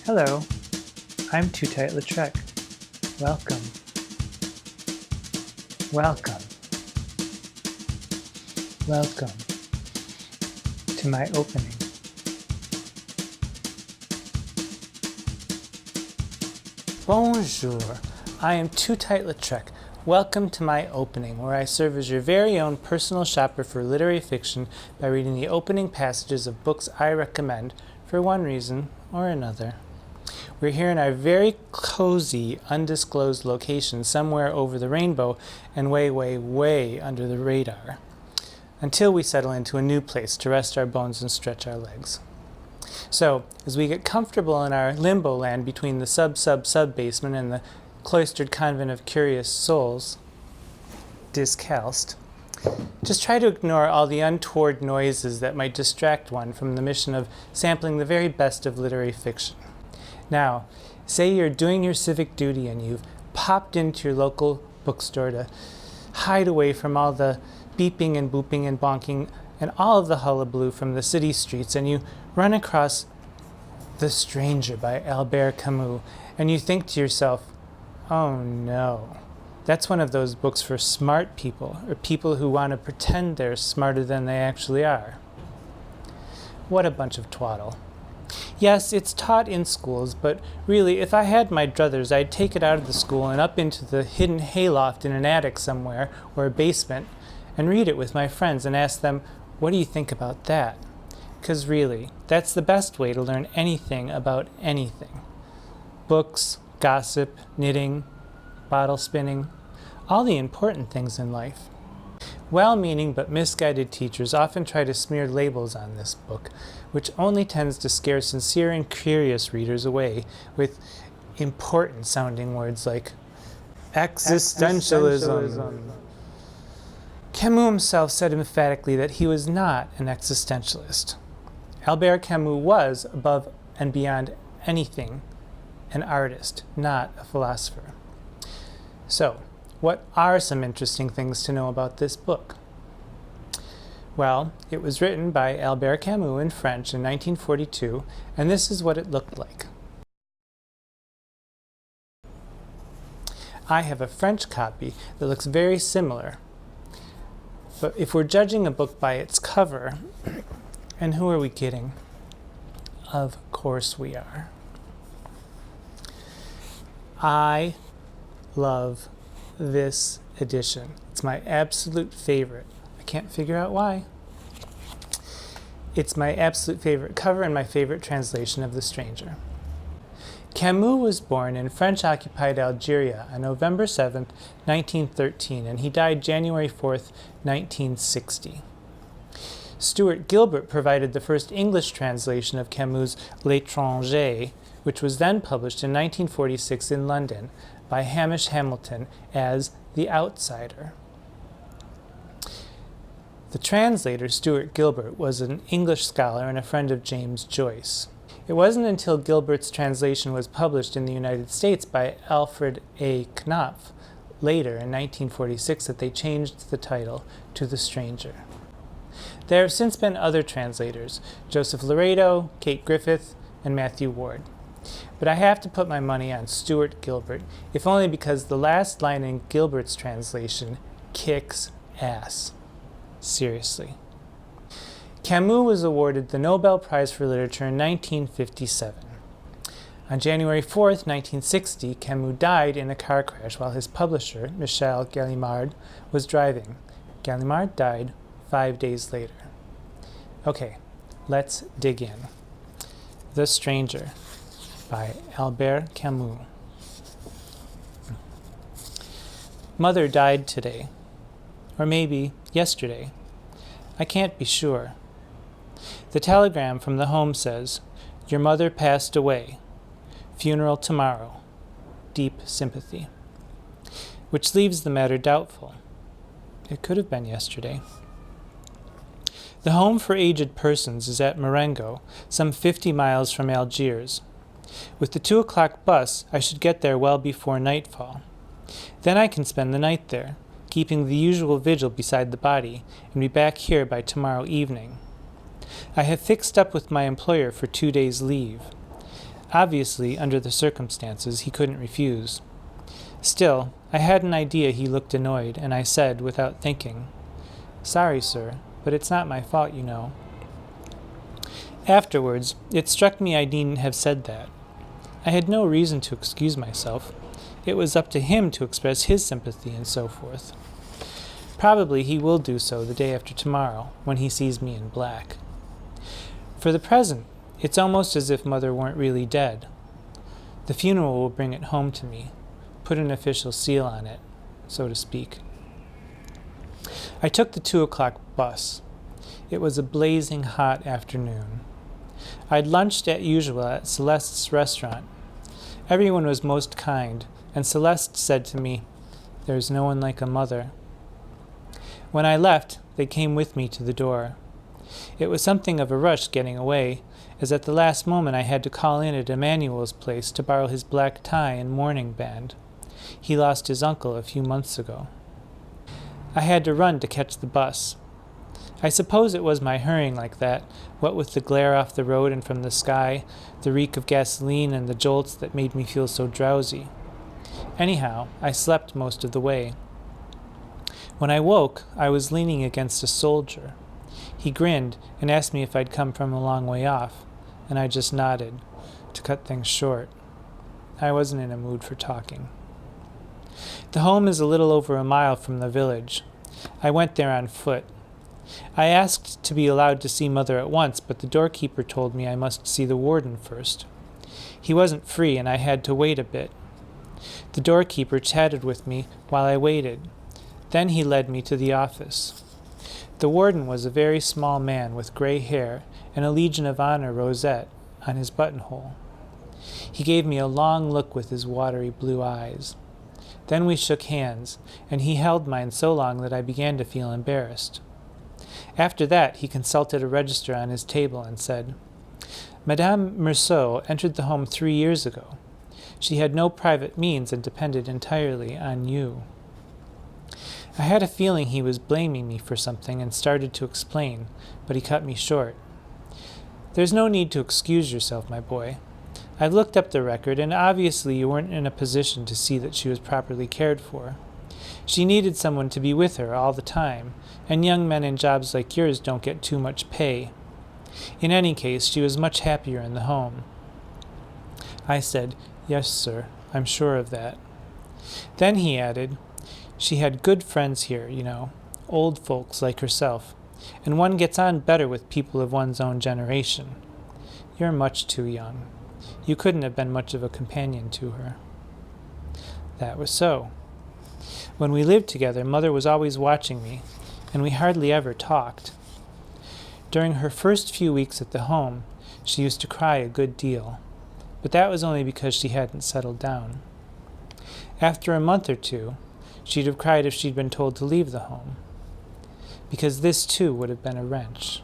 Hello, I'm Tootight Lautrec. Welcome. Welcome. Welcome to my opening. Bonjour, I am Tootight Lautrec. Welcome to my opening, where I serve as your very own personal shopper for literary fiction by reading the opening passages of books I recommend for one reason or another. We're here in our very cozy, undisclosed location somewhere over the rainbow and way, way, way under the radar, until we settle into a new place to rest our bones and stretch our legs. So, as we get comfortable in our limbo land between the sub-basement and the cloistered convent of curious souls, discalced, just try to ignore all the untoward noises that might distract one from the mission of sampling the very best of literary fiction. Now, say you're doing your civic duty and you've popped into your local bookstore to hide away from all the beeping and booping and bonking and all of the hullabaloo from the city streets, and you run across The Stranger by Albert Camus, and you think to yourself, oh no, that's one of those books for smart people, or people who want to pretend they're smarter than they actually are. What a bunch of twaddle. Yes, it's taught in schools, but really, if I had my druthers, I'd take it out of the school and up into the hidden hayloft in an attic somewhere, or a basement, and read it with my friends and ask them, what do you think about that? 'Cause really, that's the best way to learn anything about anything. Books, gossip, knitting, bottle spinning, all the important things in life. Well-meaning but misguided teachers often try to smear labels on this book, which only tends to scare sincere and curious readers away with important-sounding words like existentialism. Camus himself said emphatically that he was not an existentialist. Albert Camus was, above and beyond anything, an artist, not a philosopher. So, what are some interesting things to know about this book? Well, it was written by Albert Camus in French in 1942, and this is what it looked like. I have a French copy that looks very similar, but if we're judging a book by its cover, and who are we kidding? Of course we are. I love this edition. It's my absolute favorite. I can't figure out why. It's my absolute favorite cover and my favorite translation of The Stranger. Camus was born in French-occupied Algeria on November 7th, 1913, and he died January 4th, 1960. Stuart Gilbert provided the first English translation of Camus' L'Étranger, which was then published in 1946 in London by Hamish Hamilton as The Outsider. The translator, Stuart Gilbert, was an English scholar and a friend of James Joyce. It wasn't until Gilbert's translation was published in the United States by Alfred A. Knopf later in 1946 that they changed the title to The Stranger. There have since been other translators, Joseph Laredo, Kate Griffith, and Matthew Ward. But I have to put my money on Stuart Gilbert, if only because the last line in Gilbert's translation kicks ass. Seriously. Camus was awarded the Nobel Prize for Literature in 1957. On January 4th, 1960, Camus died in a car crash while his publisher, Michel Gallimard, was driving. Gallimard died 5 days later. Okay, let's dig in. The Stranger by Albert Camus. Mother died today, or maybe yesterday. I can't be sure. The telegram from the home says, "Your mother passed away. Funeral tomorrow. Deep sympathy." Which leaves the matter doubtful. It could have been yesterday. The home for aged persons is at Marengo, some 50 miles from Algiers. With the 2 o'clock bus, I should get there well before nightfall. Then I can spend the night there, keeping the usual vigil beside the body, and be back here by tomorrow evening. I have fixed up with my employer for 2 days' leave. Obviously, under the circumstances, he couldn't refuse. Still, I had an idea he looked annoyed, and I said, without thinking, "Sorry, sir, but it's not my fault, you know." Afterwards, it struck me I needn't have said that. I had no reason to excuse myself. It was up to him to express his sympathy and so forth. Probably he will do so the day after tomorrow, when he sees me in black. For the present, it's almost as if Mother weren't really dead. The funeral will bring it home to me, put an official seal on it, so to speak. I took the 2:00 bus. It was a blazing hot afternoon. I'd lunched as usual at Celeste's restaurant. Everyone was most kind, and Celeste said to me, "There's no one like a mother." When I left, they came with me to the door. It was something of a rush getting away, as at the last moment I had to call in at Emmanuel's place to borrow his black tie and mourning band. He lost his uncle a few months ago. I had to run to catch the bus. I suppose it was my hurrying like that, what with the glare off the road and from the sky, the reek of gasoline and the jolts that made me feel so drowsy. Anyhow, I slept most of the way. When I woke, I was leaning against a soldier. He grinned and asked me if I'd come from a long way off, and I just nodded, to cut things short. I wasn't in a mood for talking. The home is a little over a mile from the village. I went there on foot. I asked to be allowed to see Mother at once, but the doorkeeper told me I must see the warden first. He wasn't free, and I had to wait a bit. The doorkeeper chatted with me while I waited. Then he led me to the office. The warden was a very small man with gray hair and a Legion of Honor rosette on his buttonhole. He gave me a long look with his watery blue eyes. Then we shook hands, and he held mine so long that I began to feel embarrassed. After that, he consulted a register on his table and said, "Madame Merceau entered the home 3 years ago. She had no private means and depended entirely on you." I had a feeling he was blaming me for something and started to explain, but he cut me short. "There's no need to excuse yourself, my boy. I looked up the record, and obviously you weren't in a position to see that she was properly cared for. She needed someone to be with her all the time, and young men in jobs like yours don't get too much pay. In any case, she was much happier in the home." I said, "Yes, sir, I'm sure of that." Then he added, "She had good friends here, you know, old folks like herself, and one gets on better with people of one's own generation. You're much too young. You couldn't have been much of a companion to her." That was so. When we lived together, Mother was always watching me, and we hardly ever talked. During her first few weeks at the home, she used to cry a good deal, but that was only because she hadn't settled down. After a month or two, she'd have cried if she'd been told to leave the home, because this too would have been a wrench.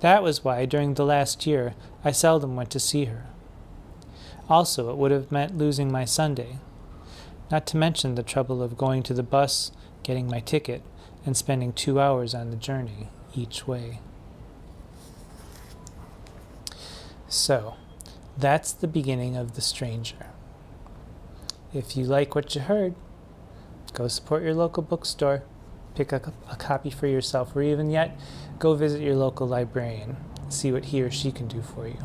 That was why, during the last year, I seldom went to see her. Also, it would have meant losing my Sunday, not to mention the trouble of going to the bus, getting my ticket, and spending 2 hours on the journey each way. So, that's the beginning of The Stranger. If you like what you heard, go support your local bookstore, pick a copy for yourself, or even yet, go visit your local librarian, see what he or she can do for you.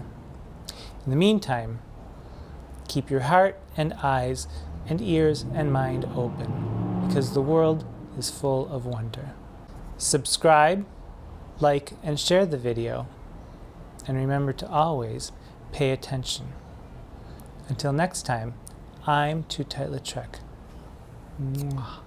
In the meantime, keep your heart and eyes and ears and mind open, because the world is full of wonder. Subscribe, like, and share the video, and remember to always pay attention. Until next time, I'm Tootight. Mwah.